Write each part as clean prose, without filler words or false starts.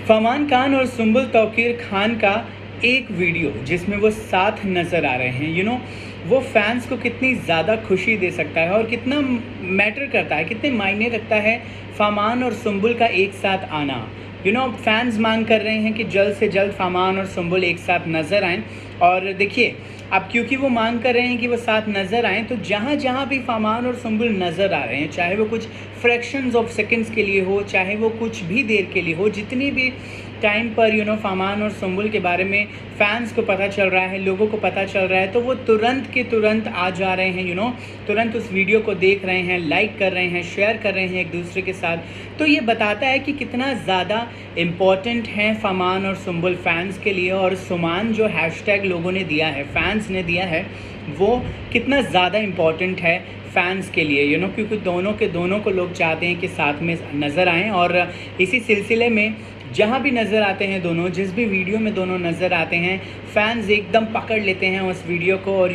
फरमान खान और सुम्बुल तौकीर खान का एक वीडियो जिसमें वो साथ नज़र आ रहे हैं वो फैंस को कितनी ज़्यादा खुशी दे सकता है और कितना मैटर करता है, कितने मायने रखता है फरमान और सुम्बुल का एक साथ आना। फैंस मांग कर रहे हैं कि जल्द से जल्द फरमान और सुम्बुल एक साथ नज़र आएँ। और देखिए, अब क्योंकि वो मांग कर रहे हैं कि वो साथ नज़र आएँ, तो जहाँ जहाँ भी फरमान और सुम्बुल नज़र आ रहे हैं, चाहे वो कुछ फ्रैक्शंस ऑफ सेकंड्स के लिए हो, चाहे वो कुछ भी देर के लिए हो, जितनी भी टाइम पर फरमान और सुम्बुल के बारे में फ़ैन्स को पता चल रहा है, लोगों को पता चल रहा है, तो वो तुरंत के तुरंत आ जा रहे हैं तुरंत उस वीडियो को देख रहे हैं, लाइक कर रहे हैं, शेयर कर रहे हैं एक दूसरे के साथ। तो ये बताता है कि कितना ज़्यादा इम्पॉर्टेंट है फरमान और सुम्बुल फ़ैन्स के लिए। और सुमान जो हैशटैग लोगों ने दिया है, फ़ैन्स ने दिया है, वो कितना ज़्यादा इम्पॉर्टेंट है फ़ैन्स के लिए क्योंकि दोनों को लोग चाहते हैं कि साथ में नज़र आएँ। और इसी सिलसिले में जहाँ भी नज़र आते हैं दोनों, जिस भी वीडियो में दोनों नज़र आते हैं, फ़ैन्स एकदम पकड़ लेते हैं उस वीडियो को और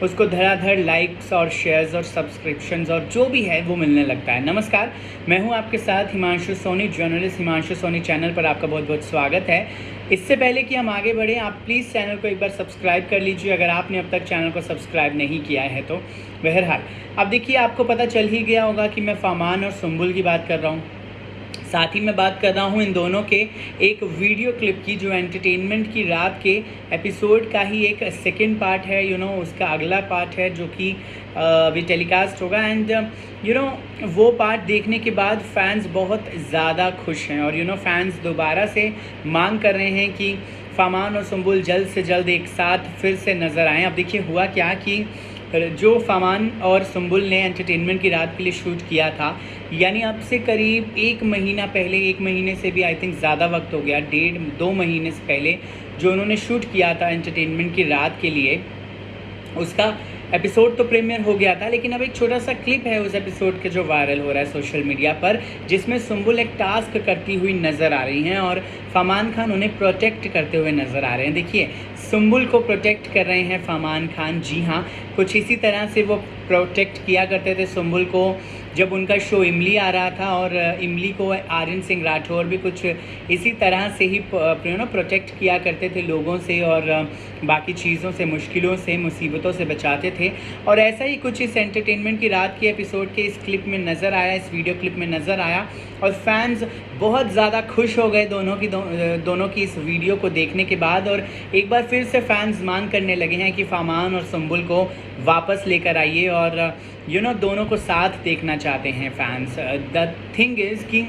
उसको धड़ाधड़ लाइक्स और शेयर्स और सब्सक्रिप्शंस और जो भी है वो मिलने लगता है। नमस्कार, मैं हूँ आपके साथ Himanshu Soni, journalist Himanshu Sony channel पर आपका बहुत बहुत स्वागत है। इससे पहले कि हम आगे बढ़ें, आप प्लीज़ चैनल को एक बार सब्सक्राइब कर लीजिए अगर आपने अब तक चैनल को सब्सक्राइब नहीं किया है तो। बहरहाल, अब देखिए, आपको पता चल ही गया होगा कि मैं फरमान और सुम्बुल की बात कर रहा हूँ। साथ ही मैं बात कर रहा हूँ इन दोनों के एक वीडियो क्लिप की, जो एंटरटेनमेंट की रात के एपिसोड का ही एक सेकंड पार्ट है। उसका अगला पार्ट है जो कि अभी टेलीकास्ट होगा। एंड वो पार्ट देखने के बाद फैंस बहुत ज़्यादा खुश हैं और फैंस दोबारा से मांग कर रहे हैं कि फरमान और सुम्बुल जल्द से जल्द एक साथ फिर से नज़र आएँ। अब देखिए, हुआ क्या कि जो फरमान और सुम्बुल ने एंटरटेनमेंट की रात के लिए शूट किया था, यानी अब से करीब 1 महीना पहले, 1 महीने से भी आई थिंक ज़्यादा वक्त हो गया, 1.5-2 महीने से पहले जो उन्होंने शूट किया था एंटरटेनमेंट की रात के लिए, उसका एपिसोड तो प्रीमियर हो गया था। लेकिन अब एक छोटा सा क्लिप है उस एपिसोड के जो वायरल हो रहा है सोशल मीडिया पर, जिसमें सुम्बुल एक टास्क करती हुई नज़र आ रही हैं और फरमान खान उन्हें प्रोटेक्ट करते हुए नज़र आ रहे हैं। देखिए, सुम्बुल को प्रोटेक्ट कर रहे हैं फरमान खान। जी हाँ, कुछ इसी तरह से वो प्रोटेक्ट किया करते थे सुम्बुल को जब उनका शो इमली आ रहा था, और इमली को आर्यन सिंह राठौर भी कुछ इसी तरह से ही प्रोटेक्ट किया करते थे लोगों से और बाकी चीज़ों से, मुश्किलों से, मुसीबतों से बचाते थे। और ऐसा ही कुछ इस एंटरटेनमेंट की रात के एपिसोड के इस क्लिप में नज़र आया, इस वीडियो क्लिप में नज़र आया। और फैंस बहुत ज़्यादा खुश हो गए दोनों की इस वीडियो को देखने के बाद। और एक बार फिर से फैंस मांग करने लगे हैं कि फरमान और सुम्बुल को वापस लेकर आइए और दोनों को साथ देखना चाहते हैं फैंस। द थिंग इज़ कि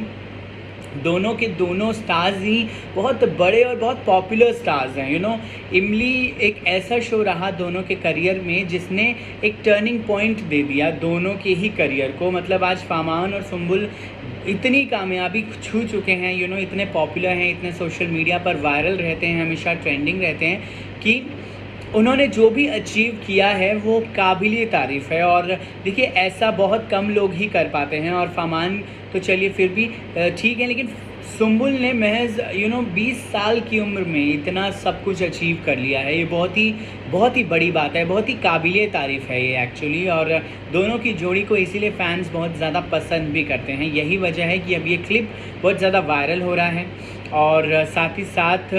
दोनों के दोनों स्टार्स ही बहुत बड़े और बहुत पॉपुलर स्टार्स हैं। इमली एक ऐसा शो रहा दोनों के करियर में जिसने एक टर्निंग पॉइंट दे दिया दोनों के ही करियर को। मतलब आज फरमान और सुम्बुल इतनी कामयाबी छू चुके हैं, इतने पॉपुलर हैं, इतने सोशल मीडिया पर वायरल रहते हैं, हमेशा ट्रेंडिंग रहते हैं कि उन्होंने जो भी अचीव किया है वो काबिल तारीफ़ है। और देखिए, ऐसा बहुत कम लोग ही कर पाते हैं। और फरमान तो चलिए फिर भी ठीक है, लेकिन सुम्बुल ने महज 20 साल की उम्र में इतना सब कुछ अचीव कर लिया है। ये बहुत ही बड़ी बात है, बहुत ही काबिल तारीफ़ है ये एक्चुअली। और दोनों की जोड़ी को इसीलिए फ़ैन्स बहुत ज़्यादा पसंद भी करते हैं। यही वजह है कि अब ये क्लिप बहुत ज़्यादा वायरल हो रहा है। और साथ ही साथ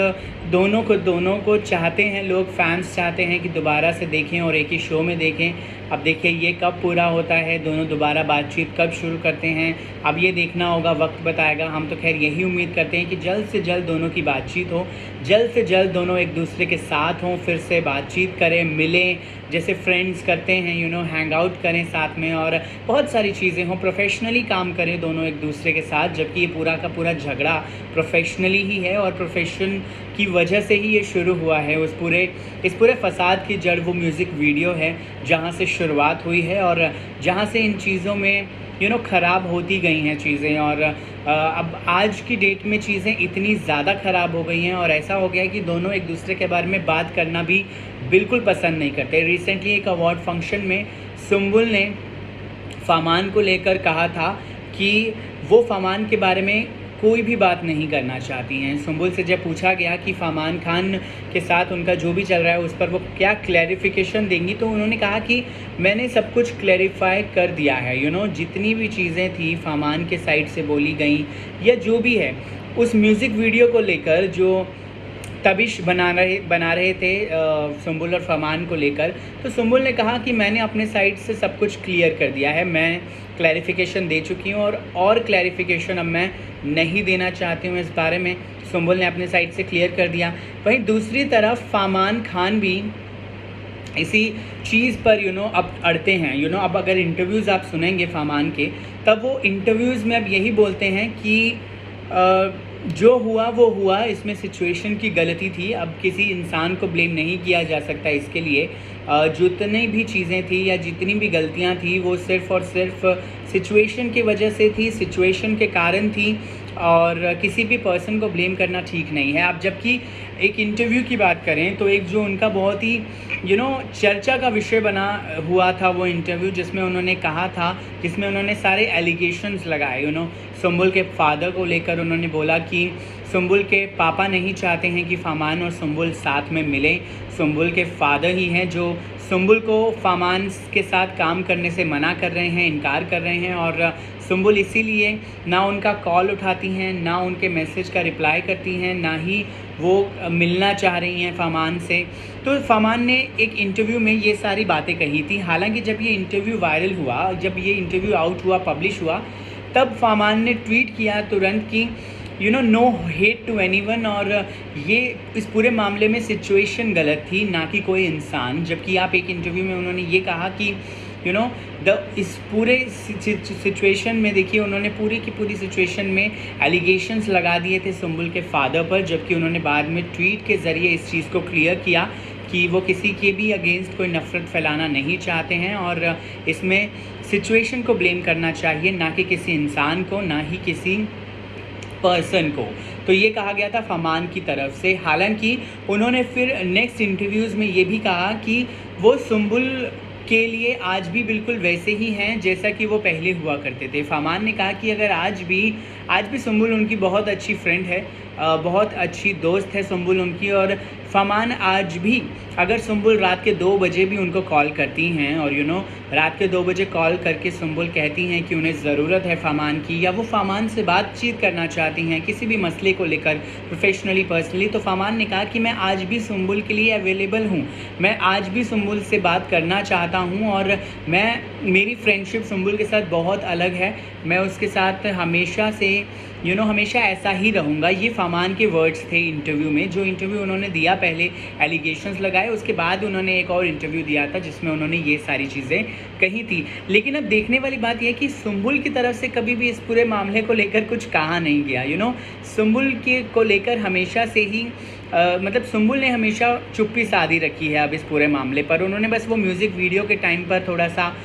दोनों को चाहते हैं लोग, फैंस चाहते हैं कि दोबारा से देखें और एक ही शो में देखें। अब देखिए, ये कब पूरा होता है, दोनों दोबारा बातचीत कब शुरू करते हैं, अब ये देखना होगा, वक्त बताएगा। हम तो खैर यही उम्मीद करते हैं कि जल्द से जल्द दोनों की बातचीत हो, जल्द से जल्द दोनों एक दूसरे के साथ हों, फिर से बातचीत करें, मिलें, जैसे फ्रेंड्स करते हैं, हैंग आउट करें साथ में और बहुत सारी चीज़ें हों, प्रोफेशनली काम करें दोनों एक दूसरे के साथ। जबकि ये पूरा का पूरा झगड़ा प्रोफेशनली ही है और प्रोफेशन की वजह से ही ये शुरू हुआ है। इस पूरे फसाद की जड़ वो म्यूज़िक वीडियो है जहाँ से शुरुआत हुई है और जहाँ से इन चीज़ों में ख़राब होती गई हैं चीज़ें। और अब आज की डेट में चीज़ें इतनी ज़्यादा ख़राब हो गई हैं और ऐसा हो गया है कि दोनों एक दूसरे के बारे में बात करना भी बिल्कुल पसंद नहीं करते। रिसेंटली एक अवार्ड फंक्शन में सुम्बुल ने फरमान को लेकर कहा था कि वो फरमान के बारे में कोई भी बात नहीं करना चाहती हैं। सुम्बुल से जब पूछा गया कि फरमान खान के साथ उनका जो भी चल रहा है उस पर वो क्या क्लैरिफिकेशन देंगी, तो उन्होंने कहा कि मैंने सब कुछ क्लैरिफाई कर दिया है। जितनी भी चीज़ें थी फरमान के साइड से बोली गई या जो भी है, उस म्यूज़िक वीडियो को लेकर जो तबिश बना रहे थे सुम्बुल और फरमान को लेकर, तो सुम्बुल ने कहा कि मैंने अपने साइड से सब कुछ क्लियर कर दिया है, मैं क्लैरिफिकेशन दे चुकी हूँ और क्लैरिफिकेशन अब मैं नहीं देना चाहती हूँ इस बारे में। सुम्बुल ने अपने साइड से क्लियर कर दिया। वहीं दूसरी तरफ फरमान खान भी इसी चीज़ पर अब अड़ते हैं। अब अगर इंटरव्यूज़ आप सुनेंगे फरमान के, तब वो इंटरव्यूज़ में अब यही बोलते हैं कि जो हुआ वो हुआ, इसमें सिचुएशन की गलती थी, अब किसी इंसान को ब्लेम नहीं किया जा सकता इसके लिए। जितनी भी चीज़ें थी या जितनी भी गलतियां थी वो सिर्फ़ और सिर्फ सिचुएशन की वजह से थी, सिचुएशन के कारण थी, और किसी भी पर्सन को ब्लेम करना ठीक नहीं है। अब जबकि एक इंटरव्यू की बात करें तो एक जो उनका बहुत ही चर्चा का विषय बना हुआ था वो इंटरव्यू, जिसमें उन्होंने सारे एलिगेशंस लगाए। सुम्बुल के फादर को लेकर उन्होंने बोला कि सुम्बुल के पापा नहीं चाहते हैं कि फरमान और सुम्बुल साथ में मिलें, सुम्बुल के फादर ही हैं जो सुम्बुल को फरमान के साथ काम करने से मना कर रहे हैं, इनकार कर रहे हैं, और सुम्बुल इसीलिए ना उनका कॉल उठाती हैं, ना उनके मैसेज का रिप्लाई करती हैं, ना ही वो मिलना चाह रही हैं फरमान से। तो फरमान ने एक इंटरव्यू में ये सारी बातें कही थी। हालांकि जब ये इंटरव्यू वायरल हुआ, जब ये इंटरव्यू आउट हुआ, पब्लिश हुआ, तब फरमान ने ट्वीट किया तुरंत कि नो हेट टू एनीवन, और ये इस पूरे मामले में सिचुएशन गलत थी, ना कि कोई इंसान। जबकि आप एक इंटरव्यू में उन्होंने ये कहा कि इस पूरे सिचुएशन में देखिए, उन्होंने पूरी की पूरी सिचुएशन में एलिगेशंस लगा दिए थे सुम्बुल के फादर पर, जबकि उन्होंने बाद में ट्वीट के ज़रिए इस चीज़ को क्लियर किया कि वो किसी के भी अगेंस्ट कोई नफ़रत फैलाना नहीं चाहते हैं, और इसमें सिचुएशन को ब्लेम करना चाहिए, ना कि किसी इंसान को, ना ही किसी पर्सन को। तो ये कहा गया था फरमान की तरफ से। हालांकि उन्होंने फिर नेक्स्ट इंटरव्यूज़ में ये भी कहा कि वो सुम्बुल के लिए आज भी बिल्कुल वैसे ही हैं जैसा कि वो पहले हुआ करते थे। फरमान ने कहा कि अगर आज भी सुम्बुल उनकी बहुत अच्छी फ्रेंड है, बहुत अच्छी दोस्त है सुम्बुल उनकी, और फरमान आज भी अगर सुम्बुल रात के 2 बजे भी उनको कॉल करती हैं और रात के 2 बजे कॉल करके सुम्बुल कहती हैं कि उन्हें ज़रूरत है फरमान की, या वो फरमान से बातचीत करना चाहती हैं किसी भी मसले को लेकर, प्रोफेशनली, पर्सनली, तो फरमान ने कहा कि मैं आज भी सुम्बुल के लिए अवेलेबल हूँ, मैं आज भी सुम्बुल से बात करना चाहता हूँ, और मेरी फ्रेंडशिप सुम्बुल के साथ बहुत अलग है, मैं उसके साथ हमेशा से हमेशा ऐसा ही रहूँगा। ये फरमान के वर्ड्स थे इंटरव्यू में, जो इंटरव्यू उन्होंने दिया, पहले एलिगेशंस लगाए, उसके बाद उन्होंने एक और इंटरव्यू दिया था जिसमें उन्होंने ये सारी चीज़ें कही थी। लेकिन अब देखने वाली बात यह है कि सुम्बुल की तरफ से कभी भी इस पूरे मामले को लेकर कुछ कहा नहीं गया। सुम्बुल को लेकर हमेशा से ही मतलब सुम्बुल ने हमेशा चुप्पी साधी रखी है अब इस पूरे मामले पर। उन्होंने बस वो म्यूज़िक वीडियो के टाइम पर थोड़ा सा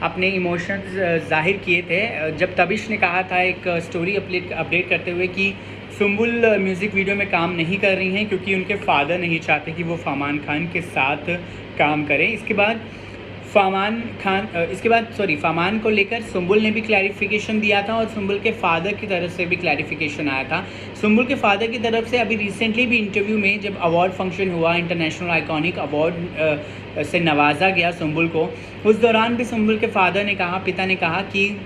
अपने इमोशंस ज़ाहिर किए थे, जब तबिश ने कहा था एक स्टोरी अपडेट करते हुए कि सुम्बुल म्यूज़िक वीडियो में काम नहीं कर रही हैं क्योंकि उनके फादर नहीं चाहते कि वो फरमान खान के साथ काम करें। इसके बाद फरमान को लेकर सुम्बुल ने भी क्लैरिफिकेशन दिया था, और सुम्बुल के फादर की तरफ से भी क्लैरिफिकेशन आया था। सुम्बुल के फादर की तरफ से अभी रिसेंटली भी इंटरव्यू में जब अवार्ड फंक्शन हुआ, इंटरनेशनल आइकॉनिक अवार्ड से नवाजा गया सुम्बुल को, उस दौरान भी सुम्बुल के पिता ने कहा कि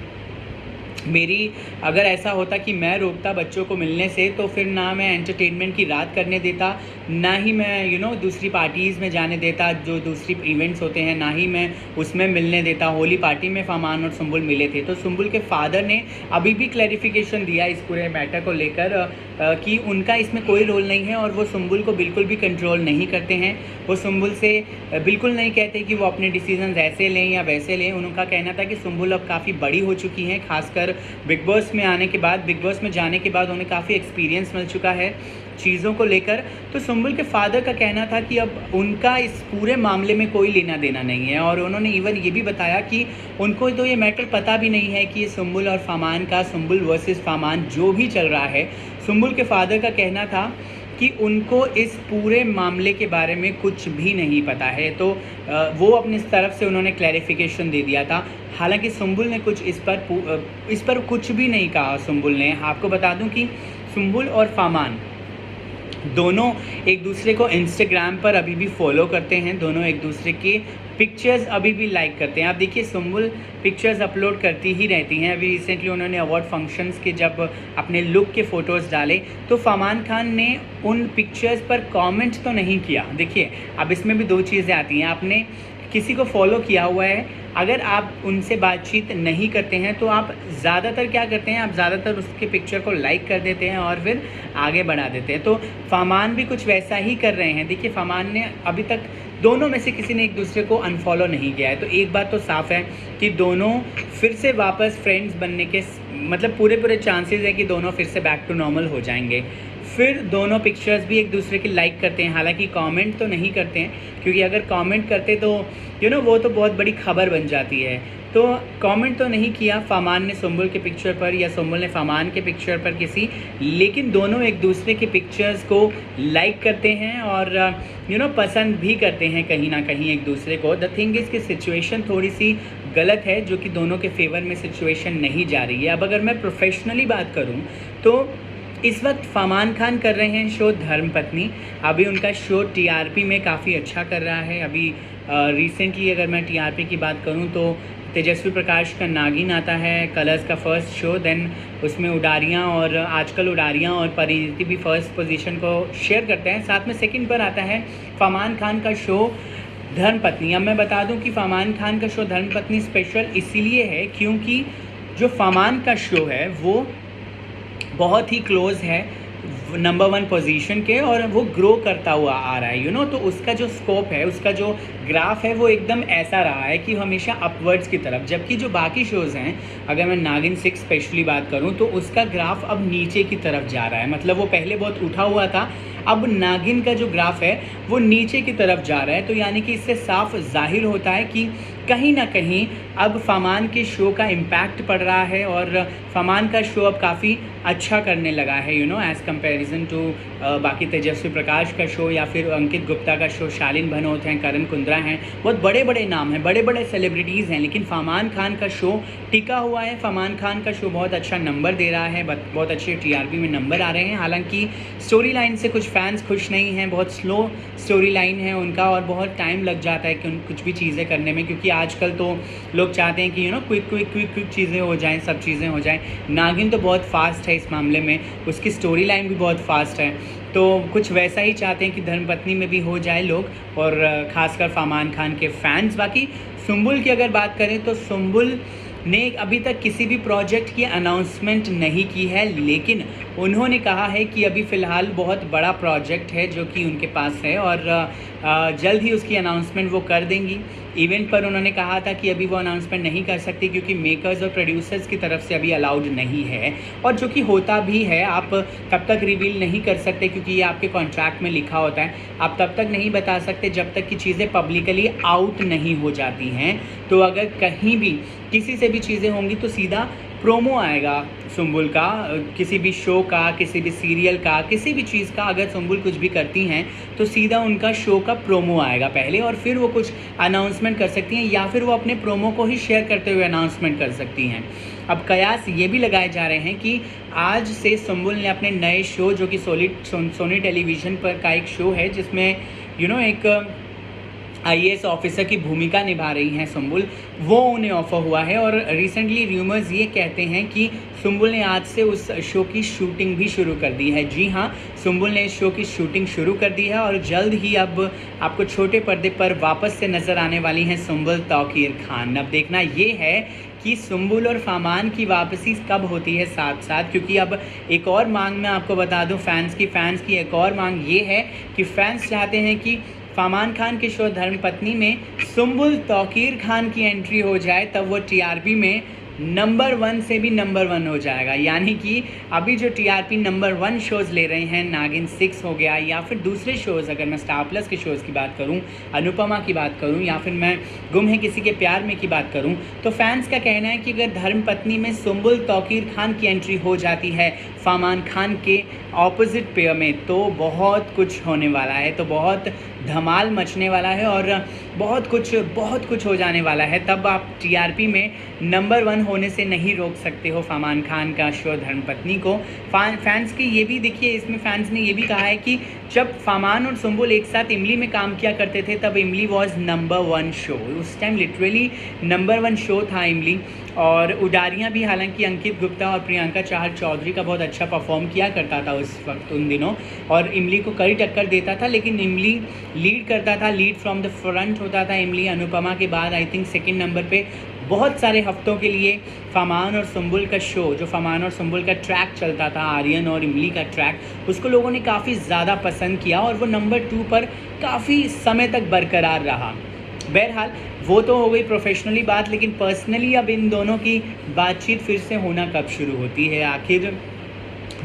मेरी अगर ऐसा होता कि मैं रोकता बच्चों को मिलने से, तो फिर ना मैं एंटरटेनमेंट की रात करने देता, ना ही मैं दूसरी पार्टीज़ में जाने देता, जो दूसरी इवेंट्स होते हैं, ना ही मैं उसमें मिलने देता। होली पार्टी में फरमान और सुम्बुल मिले थे। तो सुम्बुल के फादर ने अभी भी क्लैरिफिकेशन दिया इस पूरे मैटर को लेकर कि उनका इसमें कोई रोल नहीं है, और वो सुम्बुल को बिल्कुल भी कंट्रोल नहीं करते हैं। वो सुम्बुल से बिल्कुल नहीं कहते कि वो अपने डिसीजंस ऐसे लें या वैसे लें। उनका कहना था कि सुम्बुल अब काफ़ी बड़ी हो चुकी हैं, खासकर बिग बॉस में जाने के बाद उन्हें काफ़ी एक्सपीरियंस मिल चुका है चीज़ों को लेकर। तो सुम्बुल के फादर का कहना था कि अब उनका इस पूरे मामले में कोई लेना देना नहीं है, और उन्होंने इवन ये भी बताया कि उनको तो ये मैटर पता भी नहीं है कि ये सुम्बुल और फरमान का, सुम्बुल वर्सेस फरमान जो भी चल रहा है, सुम्बुल के फादर का कहना था कि उनको इस पूरे मामले के बारे में कुछ भी नहीं पता है। तो वो अपनी तरफ से उन्होंने क्लैरिफिकेशन दे दिया था। हालांकि सुम्बुल ने कुछ इस पर कुछ भी नहीं कहा। सुम्बुल ने, आपको बता दूं कि सुम्बुल और फरमान दोनों एक दूसरे को इंस्टाग्राम पर अभी भी फॉलो करते हैं, दोनों एक दूसरे के पिक्चर्स अभी भी लाइक करते हैं। आप देखिए सुम्बुल पिक्चर्स अपलोड करती ही रहती हैं। अभी रिसेंटली उन्होंने अवार्ड फंक्शंस के जब अपने लुक के फ़ोटोज़ डाले तो फरमान खान ने उन पिक्चर्स पर कमेंट तो नहीं किया। देखिए अब इसमें भी दो चीज़ें आती हैं। आपने किसी को फॉलो किया हुआ है, अगर आप उनसे बातचीत नहीं करते हैं तो आप ज़्यादातर क्या करते हैं, आप ज़्यादातर उसके पिक्चर को लाइक कर देते हैं और फिर आगे बढ़ा देते हैं। तो फरमान भी कुछ वैसा ही कर रहे हैं। देखिए फरमान ने अभी तक दोनों में से किसी ने एक दूसरे को अनफॉलो नहीं किया है। तो एक बात तो साफ़ है कि दोनों फिर से वापस फ्रेंड्स बनने के मतलब पूरे चांसेस है कि दोनों फिर से बैक टू नॉर्मल हो जाएंगे। फिर दोनों पिक्चर्स भी एक दूसरे की लाइक करते हैं, हालांकि कमेंट तो नहीं करते हैं, क्योंकि अगर कमेंट करते तो वो तो बहुत बड़ी खबर बन जाती है। तो कमेंट तो नहीं किया फरमान ने सुम्बुल के पिक्चर पर या सुम्बुल ने फरमान के पिक्चर पर किसी, लेकिन दोनों एक दूसरे के पिक्चर्स को लाइक करते हैं और पसंद भी करते हैं कहीं ना कहीं एक दूसरे को। द थिंग इज़ कि सिचुएशन थोड़ी सी गलत है, जो कि दोनों के फेवर में सिचुएशन नहीं जा रही है। अब अगर मैं प्रोफेशनली बात करूँ तो इस वक्त फरमान खान कर रहे हैं शो धर्मपत्नी। अभी उनका शो टीआरपी में काफ़ी अच्छा कर रहा है। अभी रिसेंटली अगर मैं टीआरपी की बात करूं तो तेजस्वी प्रकाश का नागिन आता है, कलर्स का फर्स्ट शो, देन उसमें उडारियां और आजकल उडारियां और परिणीति भी फर्स्ट पोजीशन को शेयर करते हैं। साथ में सेकंड पर आता है फरमान खान का शो धर्मपत्नी। अब मैं बता दूं कि फरमान खान का शो धर्मपत्नी स्पेशल इसीलिए है क्योंकि जो फरमान का शो है वो बहुत ही क्लोज़ है नंबर 1 पोजीशन के और वो ग्रो करता हुआ आ रहा है तो उसका जो स्कोप है, उसका जो ग्राफ है वो एकदम ऐसा रहा है कि हमेशा अपवर्ड्स की तरफ। जबकि जो बाकी शोज़ हैं, अगर मैं नागिन 6 स्पेशली बात करूं तो उसका ग्राफ अब नीचे की तरफ जा रहा है। मतलब वो पहले बहुत उठा हुआ था, अब नागिन का जो ग्राफ है वो नीचे की तरफ जा रहा है। तो यानी कि इससे साफ जाहिर होता है कि कहीं ना कहीं अब फरमान के शो का इम्पैक्ट पड़ रहा है और फरमान का शो अब काफ़ी अच्छा करने लगा है एज़ कंपैरिजन टू बाकी तेजस्वी प्रकाश का शो या फिर अंकित गुप्ता का शो। शालीन भनोत हैं, करण कुंद्रा हैं, बहुत बड़े बड़े नाम हैं, बड़े बड़े सेलिब्रिटीज़ हैं, लेकिन फरमान खान का शो टिका हुआ है। फरमान खान का शो बहुत अच्छा नंबर दे रहा है, बहुत अच्छे टीआरपी में नंबर आ रहे हैं। हालांकि स्टोरी लाइन से कुछ फैंस खुश नहीं हैं, बहुत स्लो स्टोरी लाइन है उनका और बहुत टाइम लग जाता है कि कुछ भी चीज़ें करने में, क्योंकि आजकल तो लोग चाहते हैं कि क्विक चीज़ें हो जाएं, सब चीज़ें हो जाएं। नागिन तो बहुत फास्ट है इस मामले में, उसकी स्टोरी लाइन भी बहुत फास्ट है। तो कुछ वैसा ही चाहते हैं कि धर्मपत्नी में भी हो जाए लोग, और ख़ासकर फरमान खान के फैंस। बाकी सुम्बुल की अगर बात करें तो सुम्बुल ने अभी तक किसी भी प्रोजेक्ट की अनाउंसमेंट नहीं की है, लेकिन उन्होंने कहा है कि अभी फ़िलहाल बहुत बड़ा प्रोजेक्ट है जो कि उनके पास है और जल्द ही उसकी अनाउंसमेंट वो कर देंगी। इवेंट पर उन्होंने कहा था कि अभी वो अनाउंसमेंट नहीं कर सकती क्योंकि मेकर्स और प्रोड्यूसर्स की तरफ से अभी अलाउड नहीं है, और जो कि होता भी है। आप तब तक रिवील नहीं कर सकते क्योंकि ये आपके कॉन्ट्रैक्ट में लिखा होता है। आप तब तक नहीं बता सकते जब तक कि चीज़ें पब्लिकली आउट नहीं हो जाती हैं। तो अगर कहीं भी किसी से भी चीज़ें होंगी तो सीधा प्रोमो आएगा सुम्बुल का, किसी भी शो का, किसी भी सीरियल का, किसी भी चीज़ का। अगर सुम्बुल कुछ भी करती हैं तो सीधा उनका शो का प्रोमो आएगा पहले, और फिर वो कुछ अनाउंसमेंट कर सकती हैं या फिर वो अपने प्रोमो को ही शेयर करते हुए अनाउंसमेंट कर सकती हैं। अब कयास ये भी लगाए जा रहे हैं कि आज से सुम्बुल ने अपने नए शो, जो कि सोनी टेलीविज़न पर का एक शो है जिसमें एक आईएएस ऑफिसर की भूमिका निभा रही हैं सुम्बुल, वो उन्हें ऑफर हुआ है। और रिसेंटली र्यूमर्स ये कहते हैं कि सुम्बुल ने आज से उस शो की शूटिंग भी शुरू कर दी है। जी हाँ, सुम्बुल ने इस शो की शूटिंग शुरू कर दी है और जल्द ही अब आपको छोटे पर्दे पर वापस से नज़र आने वाली हैं सुम्बुल तौकीर खान। अब देखना ये है कि सुम्बुल और फरमान की वापसी कब होती है साथ साथ, क्योंकि अब एक और मांग मैं आपको बता दूं फैंस की एक और मांग ये है कि फैंस चाहते हैं कि फरमान खान के शो धर्मपत्नी में सुम्बुल तौकीर खान की एंट्री हो जाए, तब वो टीआरपी में नंबर 1 से भी नंबर 1 हो जाएगा। यानी कि अभी जो टीआरपी नंबर 1 शोज़ ले रहे हैं, नागिन 6 हो गया या फिर दूसरे शोज़, अगर मैं स्टार प्लस के शोज़ की बात करूं, अनुपमा की बात करूं या फिर मैं गुम है किसी के प्यार में की बात करूं, तो फैंस का कहना है कि अगर धर्मपत्नी में सुम्बुल तौकीर खान की एंट्री हो जाती है फरमान खान के ऑपोजिट पेयर में, तो बहुत कुछ होने वाला है, तो बहुत धमाल मचने वाला है और बहुत कुछ हो जाने वाला है। तब आप टीआरपी में नंबर 1 होने से नहीं रोक सकते हो फरमान खान का शो धर्मपत्नी को। फैंस की ये भी देखिए, इसमें फैंस ने ये भी कहा है कि जब फरमान और सुम्बुल एक साथ इमली में काम किया करते थे तब इमली वॉज नंबर 1 शो। उस टाइम लिटरली नंबर 1 शो था इमली। और उडारियाँ भी, हालांकि अंकित गुप्ता और प्रियंका चाहर चौधरी का बहुत अच्छा परफॉर्म किया करता था उस वक्त, उन दिनों, और इमली को कड़ी टक्कर देता था, लेकिन इमली लीड करता था, लीड फ्रॉम द फ्रंट होता था इमली। अनुपमा के बाद आई थिंक सेकंड नंबर पे बहुत सारे हफ्तों के लिए फरमान और सुम्बुल का शो, जो फरमान और सुम्बुल का ट्रैक चलता था, आर्यन और इमली का ट्रैक, उसको लोगों ने काफ़ी ज़्यादा पसंद किया और वो नंबर 2 पर काफ़ी समय तक बरकरार रहा। बहरहाल वो तो हो गई प्रोफेशनली बात, लेकिन पर्सनली अब इन दोनों की बातचीत फिर से होना कब शुरू होती है? आखिर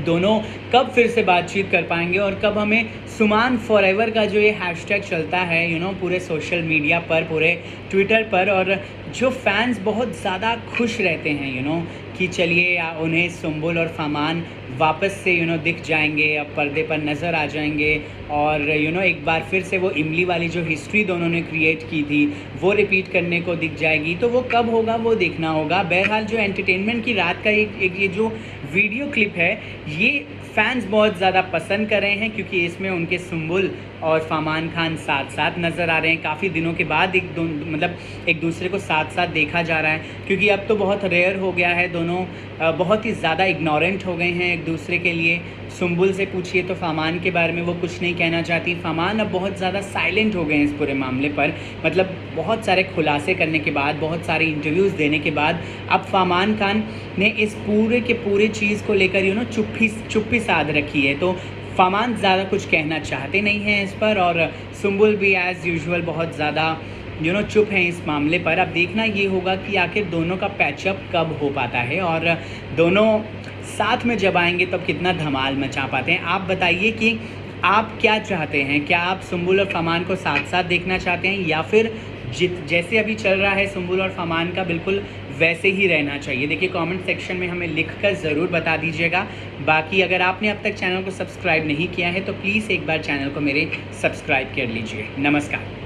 दोनों कब फिर से बातचीत कर पाएंगे और कब हमें सुमान फॉरएवर का जो ये हैशटैग चलता है पूरे सोशल मीडिया पर, पूरे ट्विटर पर, और जो फैंस बहुत ज़्यादा खुश रहते हैं कि चलिए उन्हें सुम्बुल और फरमान वापस से दिख जाएंगे, अब पर्दे पर नज़र आ जाएंगे और एक बार फिर से वो इमली वाली जो हिस्ट्री दोनों ने क्रिएट की थी वो रिपीट करने को दिख जाएगी। तो वो कब होगा वो देखना होगा। बहरहाल जो एंटरटेनमेंट की रात का एक ये जो वीडियो क्लिप है ये फैंस बहुत ज़्यादा पसंद कर रहे हैं, क्योंकि इसमें उनके सुम्बुल और फरमान खान साथ साथ नज़र आ रहे हैं। काफ़ी दिनों के बाद एक दूसरे को साथ साथ देखा जा रहा है, क्योंकि अब तो बहुत रेयर हो गया है, दोनों बहुत ही ज़्यादा इग्नोरेंट हो गए हैं एक दूसरे के लिए। सुम्बुल से पूछिए तो फरमान के बारे में वो कुछ नहीं कहना चाहती। फरमान अब बहुत ज़्यादा साइलेंट हो गए हैं इस पूरे मामले पर, मतलब बहुत सारे खुलासे करने के बाद, बहुत सारे इंटरव्यूज़ देने के बाद अब फरमान खान ने इस पूरे के पूरे चीज़ को लेकर चुप्पी साध रखी है। तो फरमान ज़्यादा कुछ कहना चाहते नहीं हैं इस पर, और सुम्बुल भी एज़ यूजुअल बहुत ज़्यादा चुप हैं इस मामले पर। अब देखना ये होगा कि आखिर दोनों का पैचअप कब हो पाता है और दोनों साथ में जब आएंगे तब कितना धमाल मचा पाते हैं। आप बताइए कि आप क्या चाहते हैं? क्या आप सुम्बुल और फरमान को साथ साथ देखना चाहते हैं, या फिर जैसे अभी चल रहा है सुम्बुल और फरमान का बिल्कुल वैसे ही रहना चाहिए? देखिए कमेंट सेक्शन में हमें लिखकर ज़रूर बता दीजिएगा। बाकी अगर आपने अब तक चैनल को सब्सक्राइब नहीं किया है तो प्लीज़ एक बार चैनल को मेरे सब्सक्राइब कर लीजिए। नमस्कार।